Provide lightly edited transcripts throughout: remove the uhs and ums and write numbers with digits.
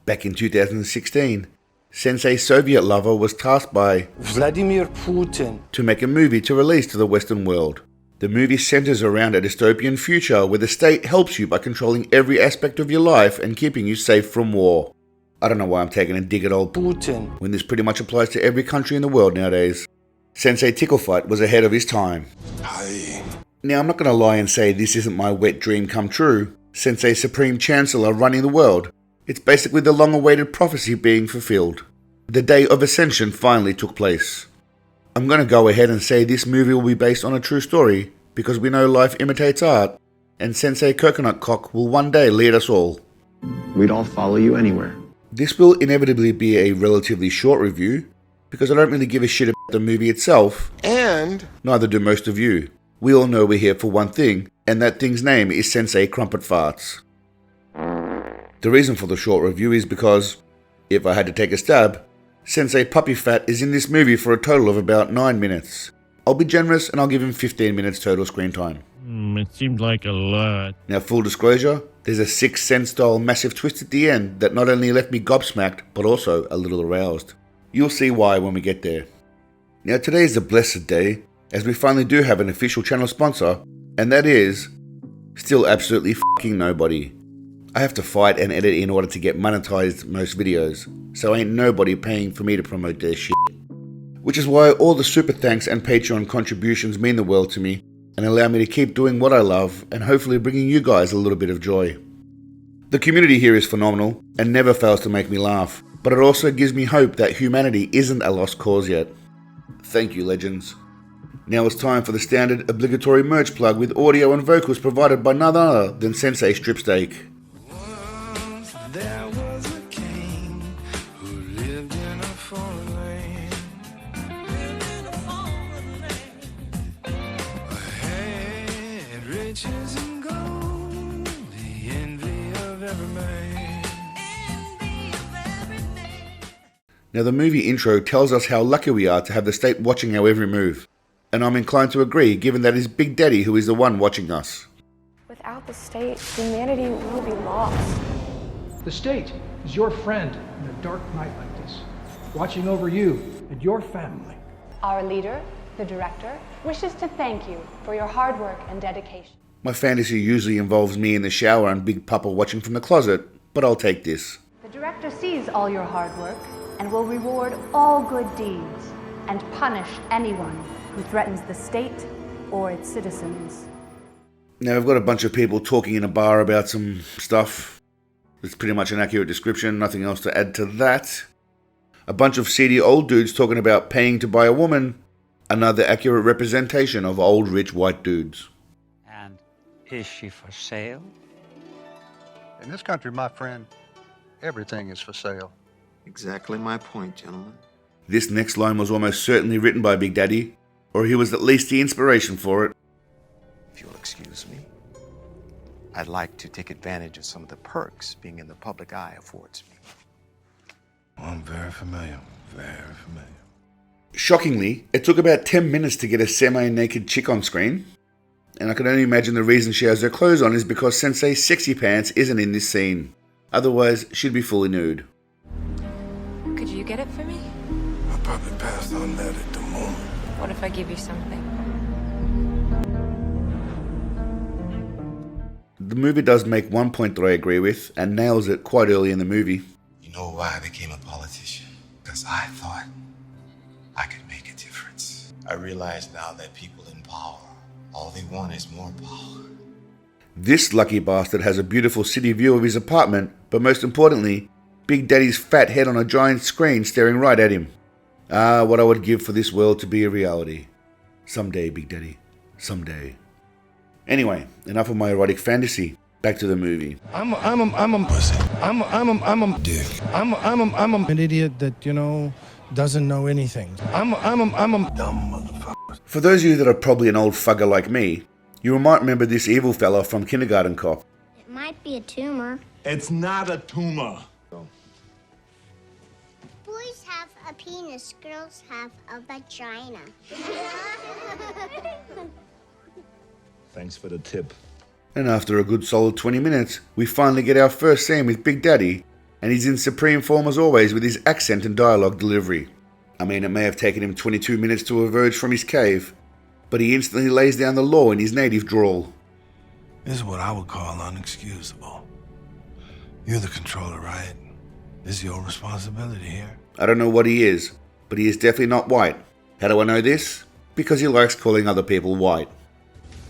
Back in 2016, Sensei Soviet Lover was tasked by Vladimir Putin to make a movie to release to the Western world. The movie centers around a dystopian future where the state helps you by controlling every aspect of your life and keeping you safe from war. I don't know why I'm taking a dig at old Putin when this pretty much applies to every country in the world nowadays. Sensei Ticklefight was ahead of his time. Aye. Now I'm not going to lie and say this isn't my wet dream come true. Sensei Supreme Chancellor running the world. It's basically the long-awaited prophecy being fulfilled. The day of ascension finally took place. I'm going to go ahead and say this movie will be based on a true story because we know life imitates art and Sensei Coconut Cock will one day lead us all. We'd all follow you anywhere. This will inevitably be a relatively short review because I don't really give a shit about the movie itself, And neither do most of you. We all know we're here for one thing, and that thing's name is Sensei Crumpet Farts. The reason for the short review is because, if I had to take a stab, Sensei Puppy Fat is in this movie for a total of about 9 minutes. I'll be generous and I'll give him 15 minutes total screen time. It seemed like a lot. Now, full disclosure, there's a Sixth Sense style massive twist at the end that not only left me gobsmacked, but also a little aroused. You'll see why when we get there. Now, today is a blessed day, as we finally do have an official channel sponsor, and that is still absolutely fucking nobody. I have to fight and edit in order to get monetized most videos, so ain't nobody paying for me to promote their shit. Which is why all the super thanks and Patreon contributions mean the world to me and allow me to keep doing what I love and hopefully bringing you guys a little bit of joy. The community here is phenomenal and never fails to make me laugh, but it also gives me hope that humanity isn't a lost cause yet. Thank you, legends. Now it's time for the standard obligatory merch plug with audio and vocals provided by none other than Sensei Stripsteak. there was a king who lived in a foreign land. Had riches and gold, the envy of every man. Now the movie intro tells us how lucky we are to have the state watching our every move. And I'm inclined to agree given that it's Big Daddy who is the one watching us. Without the state, humanity will be lost. The state is your friend in a dark night like this, watching over you and your family. Our leader, the director, wishes to thank you for your hard work and dedication. My fantasy usually involves me in the shower and Big Papa watching from the closet, but I'll take this. The director sees all your hard work and will reward all good deeds and punish anyone who threatens the state or its citizens. Now I've got a bunch of people talking in a bar about some stuff. It's pretty much an accurate description, nothing else to add to that. A bunch of seedy old dudes talking about paying to buy a woman. Another accurate representation of old rich white dudes. And is she for sale? In this country, my friend, everything is for sale. Exactly my point, gentlemen. This next line was almost certainly written by Big Daddy, or he was at least the inspiration for it. If you'll excuse me, I'd like to take advantage of some of the perks being in the public eye affords me. I'm very familiar, very familiar. Shockingly, it took about 10 minutes to get a semi-naked chick on screen, and I can only imagine the reason she has her clothes on is because Sensei's sexy pants isn't in this scene. Otherwise, she'd be fully nude. Could you get it for me? I'll probably pass on that at the moment. What if I give you something? The movie does make one point that I agree with, and nails it quite early in the movie. You know why I became a politician? Because I thought I could make a difference. I realize now that people in power, all they want is more power. This lucky bastard has a beautiful city view of his apartment, but most importantly, Big Daddy's fat head on a giant screen staring right at him. Ah, what I would give for this world to be a reality. Someday, Big Daddy. Someday. Anyway, enough of my erotic fantasy. Back to the movie. I'm a dick. I'm an idiot that, doesn't know anything. I'm a dumb motherfucker. For those of you that are probably an old fugger like me, you might remember this evil fella from Kindergarten Cop. It might be a tumor. It's not a tumor. Boys have a penis, girls have a vagina. Thanks for the tip. And after a good solid 20 minutes, we finally get our first scene with Big Daddy, and he's in supreme form as always with his accent and dialogue delivery. I mean, it may have taken him 22 minutes to emerge from his cave, but he instantly lays down the law in his native drawl. This is what I would call unexcusable. You're the controller, right? This is your responsibility here. I don't know what he is, but he is definitely not white. How do I know this? Because he likes calling other people white.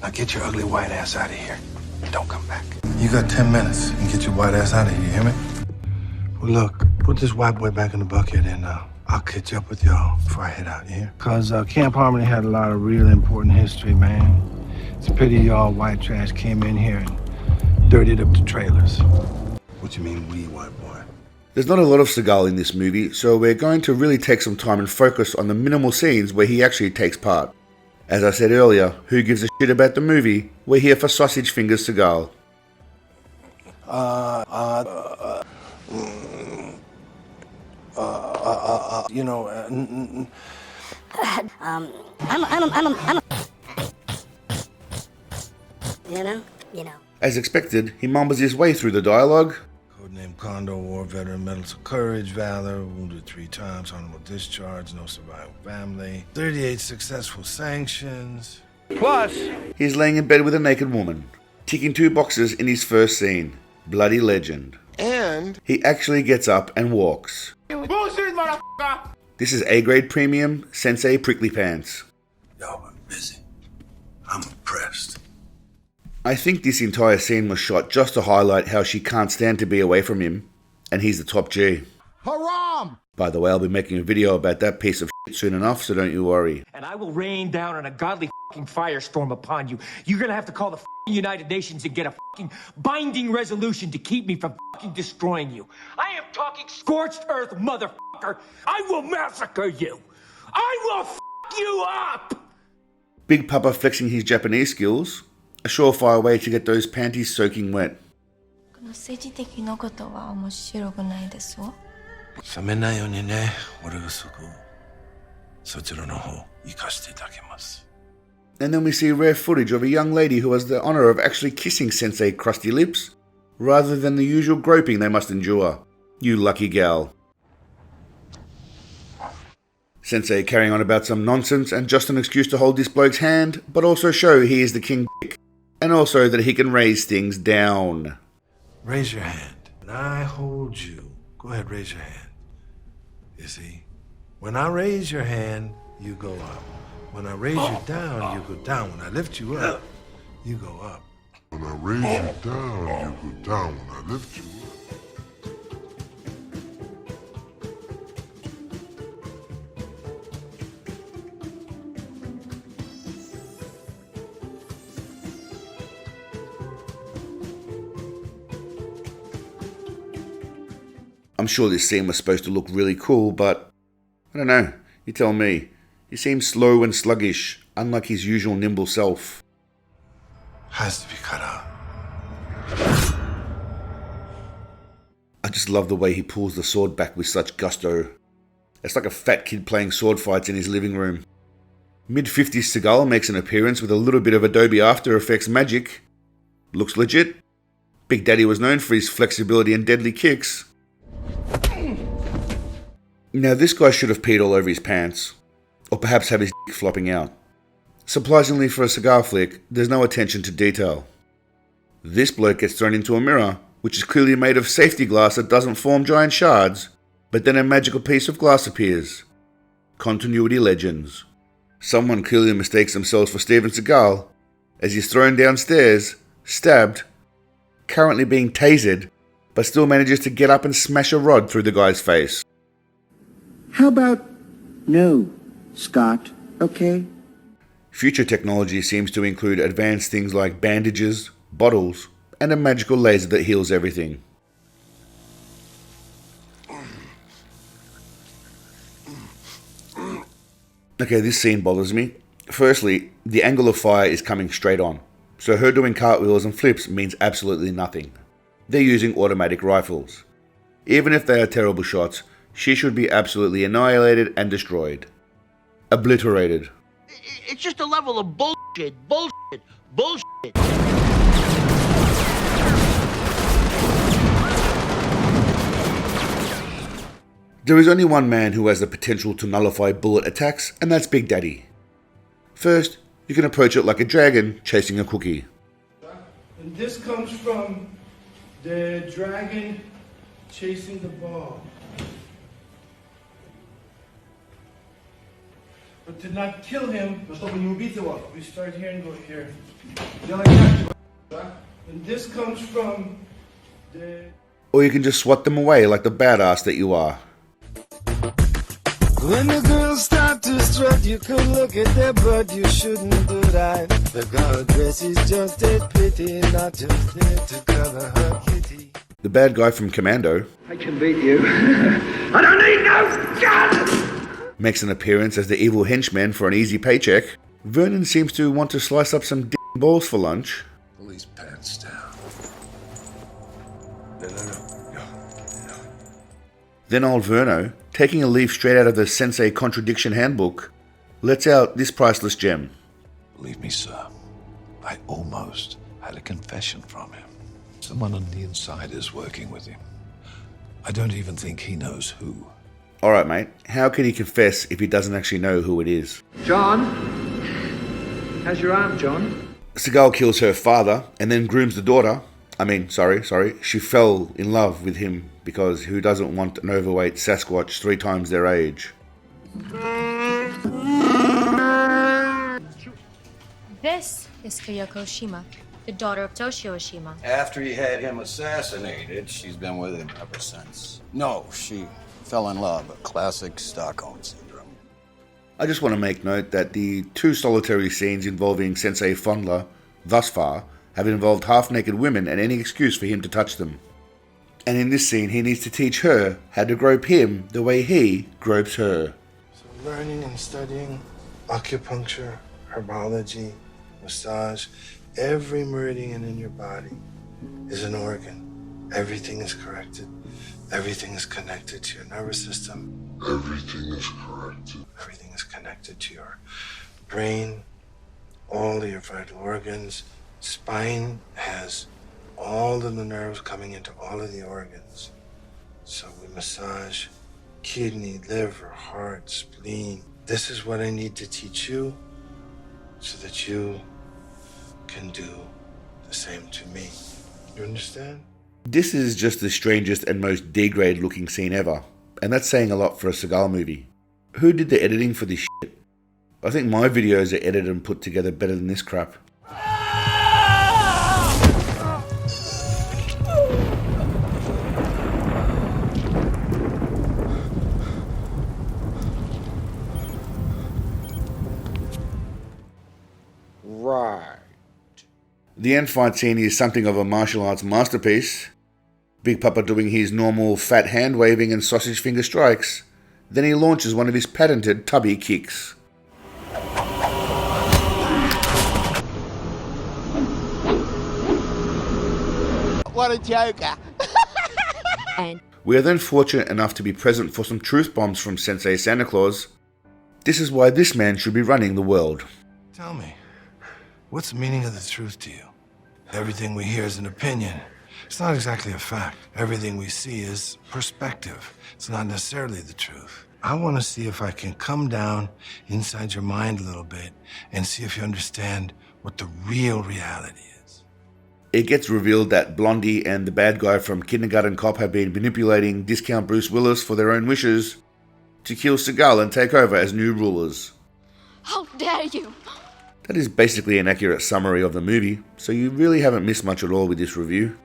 Now get your ugly white ass out of here. And don't come back. You got 10 minutes and get your white ass out of here, you hear me? Well, look, put this white boy back in the bucket and I'll catch up with y'all before I head out, here. Because Camp Harmony had a lot of real important history, man. It's a pity y'all white trash came in here and dirtied up the trailers. What you mean, we, white boy? There's not a lot of Seagal in this movie, so we're going to really take some time and focus on the minimal scenes where he actually takes part. As I said earlier, who gives a shit about the movie? We're here for Sausage Fingers Seagal. You know, You know. As expected, he mumbles his way through the dialogue. Codename Condor, war veteran, medals of courage, valor, wounded 3 times, honorable discharge, no surviving family, 38 successful sanctions. Plus, he's laying in bed with a naked woman, ticking 2 boxes in his first scene. Bloody legend. And he actually gets up and walks. bullshit, motherfucker! This is A-grade premium Sensei Prickly Pants. Y'all been busy. I'm impressed. I think this entire scene was shot just to highlight how she can't stand to be away from him, and he's the top G. Haram! By the way, I'll be making a video about that piece of shit soon enough, so don't you worry. And I will rain down on a godly fucking firestorm upon you. You're gonna have to call the fucking United Nations and get a fucking binding resolution to keep me from fucking destroying you. I am talking scorched earth, motherfucker. I will massacre you. I will fuck you up. Big Papa flexing his Japanese skills. A surefire way to get those panties soaking wet. 政治的なことは面白くないですわ。冷めないようにね、俺がそこそちらの方行かせていただきます。 And then we see rare footage of a young lady who has the honor of actually kissing Sensei crusty lips, rather than the usual groping they must endure. You lucky gal. Sensei carrying on about some nonsense and just an excuse to hold this bloke's hand, but also show he is the king dick, and also that he can raise things down. Raise your hand. When I hold you, go ahead, raise your hand. You see, when I raise your hand, you go up. When I raise you down, you go down. When I lift you up, you go up. When I raise you down, you go down. When I lift you up. I'm sure this scene was supposed to look really cool, but I don't know, you tell me. He seems slow and sluggish, unlike his usual nimble self. Has to be cut out. I just love the way he pulls the sword back with such gusto. It's like a fat kid playing sword fights in his living room. Mid-50s Seagal makes an appearance with a little bit of Adobe After Effects magic. Looks legit. Big Daddy was known for his flexibility and deadly kicks. Now this guy should have peed all over his pants, or perhaps have his dick flopping out. Surprisingly for a Seagal flick, there's no attention to detail. This bloke gets thrown into a mirror, which is clearly made of safety glass that doesn't form giant shards, but then a magical piece of glass appears. Continuity legends. Someone clearly mistakes themselves for Steven Seagal, as he's thrown downstairs, stabbed, currently being tasered, but still manages to get up and smash a rod through the guy's face. How about no, Scott, okay? Future technology seems to include advanced things like bandages, bottles, and a magical laser that heals everything. Okay, this scene bothers me. Firstly, the angle of fire is coming straight on, so her doing cartwheels and flips means absolutely nothing. They're using automatic rifles. Even if they are terrible shots, she should be absolutely annihilated and destroyed. Obliterated. It's just a level of bullshit. There is only one man who has the potential to nullify bullet attacks, and that's Big Daddy. First, you can approach it like a dragon chasing a cookie. And this comes from the dragon chasing the ball. But to not kill him, we start here and go here. And this comes from the... Or you can just swat them away like the badass that you are. When the girls start to strut, you could look at their butt, you shouldn't do that. The girl dress is just a pity, not just there to cover her kitty. The bad guy from Commando I can beat you. I don't need no gun! makes an appearance as the evil henchman for an easy paycheck. Vernon seems to want to slice up some balls for lunch. Pull these pants down. No. Then old Verno, taking a leaf straight out of the Sensei Contradiction Handbook, lets out this priceless gem. Believe me, sir, I almost had a confession from him. Someone on the inside is working with him. I don't even think he knows who. Alright mate, how can he confess if he doesn't actually know who it is? John? How's your arm, John? Seagal kills her father and then grooms the daughter. She fell in love with him because who doesn't want an overweight Sasquatch 3 times their age? This is Kyoko Oshima, the daughter of Toshio Oshima. After he had him assassinated, she's been with him ever since. No, she fell in love, a classic Stockholm syndrome. I just want to make note that the 2 solitary scenes involving Sensei Fondler, thus far, have involved half-naked women and any excuse for him to touch them. And in this scene, he needs to teach her how to grope him the way he gropes her. So learning and studying acupuncture, herbology, massage, every meridian in your body is an organ. Everything is corrected. Everything is connected to your nervous system. Everything is corrected. Everything is connected to your brain, all of your vital organs. Spine has all of the nerves coming into all of the organs. So we massage kidney, liver, heart, spleen. This is what I need to teach you so that you can do the same to me. You understand? This is just the strangest and most degraded looking scene ever, and that's saying a lot for a Seagal movie. Who did the editing for this shit? I think my videos are edited and put together better than this crap. Right. The end fight scene is something of a martial arts masterpiece. Big Papa doing his normal fat hand waving and sausage finger strikes. Then he launches one of his patented tubby kicks. What a joker. We are then fortunate enough to be present for some truth bombs from Sensei Santa Claus. This is why this man should be running the world. Tell me, what's the meaning of the truth to you? Everything we hear is an opinion. It's not exactly a fact. Everything we see is perspective. It's not necessarily the truth. I want to see if I can come down inside your mind a little bit and see if you understand what the real reality is. It gets revealed that Blondie and the bad guy from Kindergarten Cop have been manipulating Discount Bruce Willis for their own wishes to kill Seagal and take over as new rulers. How dare you! That is basically an accurate summary of the movie, so you really haven't missed much at all with this review.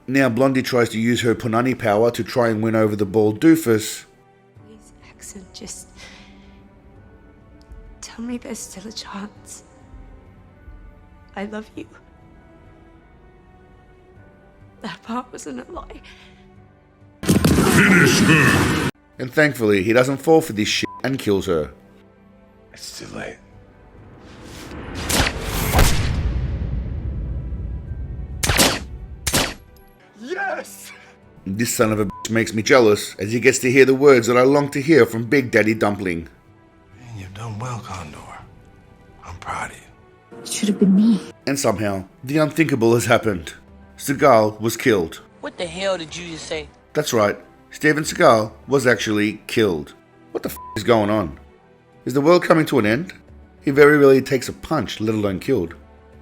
Now Blondie tries to use her Punani power to try and win over the bald doofus. Please, accent, just tell me there's still a chance. I love you. That part wasn't a lie. Finish her! And thankfully, he doesn't fall for this shit and kills her. It's too late. Yes! This son of a bitch makes me jealous as he gets to hear the words that I long to hear from Big Daddy Dumpling. Man, you've done well, Condor. I'm proud of you. It should have been me. And somehow, the unthinkable has happened. Seagal was killed. What the hell did you just say? That's right, Steven Seagal was actually killed. What the f is going on? Is the world coming to an end? He very rarely takes a punch, let alone killed.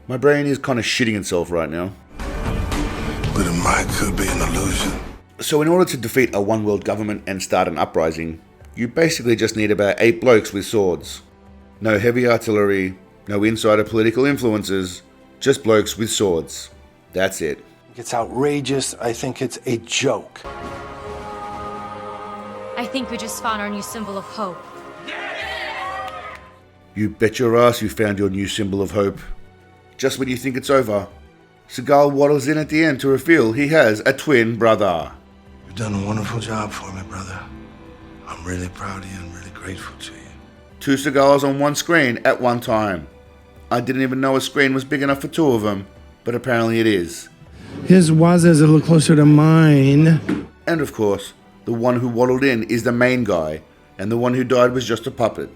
My brain is kind of shitting itself right now. But it might could be an illusion. So in order to defeat a one world government and start an uprising, you basically just need about 8 blokes with swords. No heavy artillery, no insider political influences, just blokes with swords. That's it. It's outrageous. I think it's a joke. I think we just found our new symbol of hope. You bet your ass you found your new symbol of hope. Just when you think it's over, Seagal waddles in at the end to reveal he has a twin brother. You've done a wonderful job for me, brother. I'm really proud of you and really grateful to you. 2 Seagals on one screen at one time. I didn't even know a screen was big enough for 2 of them, but apparently it is. His was a little closer to mine. And of course, the one who waddled in is the main guy, and the one who died was just a puppet.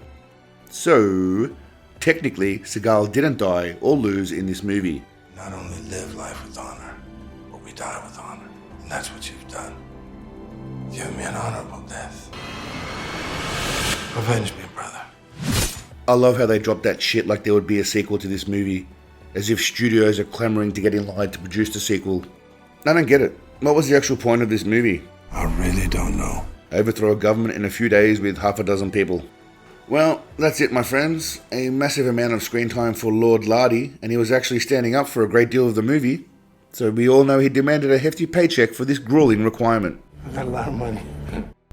So, technically, Seagal didn't die or lose in this movie. Not only live life with honor, but we die with honor. And that's what you've done. Give me an honorable death. Avenge me, brother. I love how they dropped that shit like there would be a sequel to this movie, as if studios are clamoring to get in line to produce the sequel. I don't get it. What was the actual point of this movie? I really don't know. Overthrow a government in a few days with half a dozen people. Well, that's it, my friends. A massive amount of screen time for Lord Lardy, and he was actually standing up for a great deal of the movie. So we all know he demanded a hefty paycheck for this grueling requirement. I got a lot of money.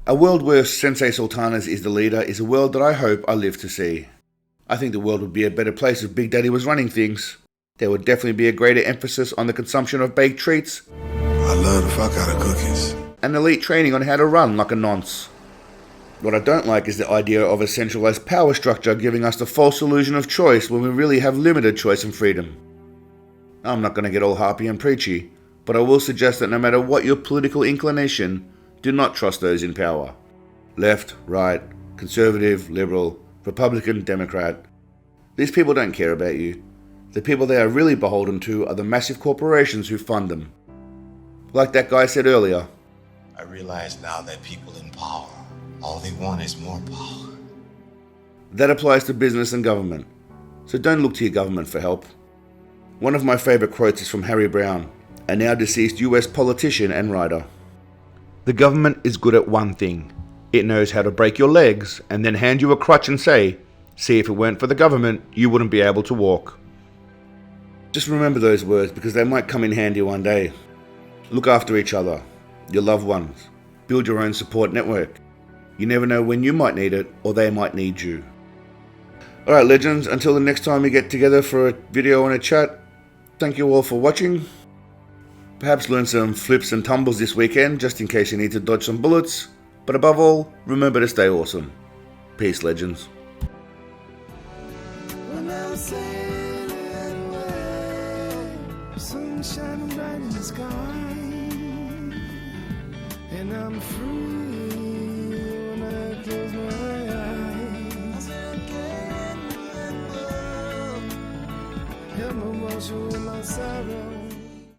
A world where Sensei Sultanas is the leader is a world that I hope I live to see. I think the world would be a better place if Big Daddy was running things. There would definitely be a greater emphasis on the consumption of baked treats. I love the fuck out of cookies. And elite training on how to run like a nonce. What I don't like is the idea of a centralized power structure giving us the false illusion of choice when we really have limited choice and freedom. I'm not going to get all harpy and preachy, but I will suggest that no matter what your political inclination, do not trust those in power. Left, right, conservative, liberal, Republican, Democrat. These people don't care about you. The people they are really beholden to are the massive corporations who fund them. Like that guy said earlier. I realize now that people in power, all they want is more power. That applies to business and government. So don't look to your government for help. One of my favorite quotes is from Harry Brown, a now deceased US politician and writer. The government is good at one thing. It knows how to break your legs and then hand you a crutch and say, see, if it weren't for the government, you wouldn't be able to walk. Just remember those words because they might come in handy one day. Look after each other, your loved ones. Build your own support network. You never know when you might need it or they might need you. Alright legends, until the next time we get together for a video and a chat, thank you all for watching. Perhaps learn some flips and tumbles this weekend just in case you need to dodge some bullets. But above all, remember to stay awesome. Peace, legends. When I'm sailing away, sun shining bright in the sky, and I'm free when I close my eyes. I can't remember, have no motion in my sorrow.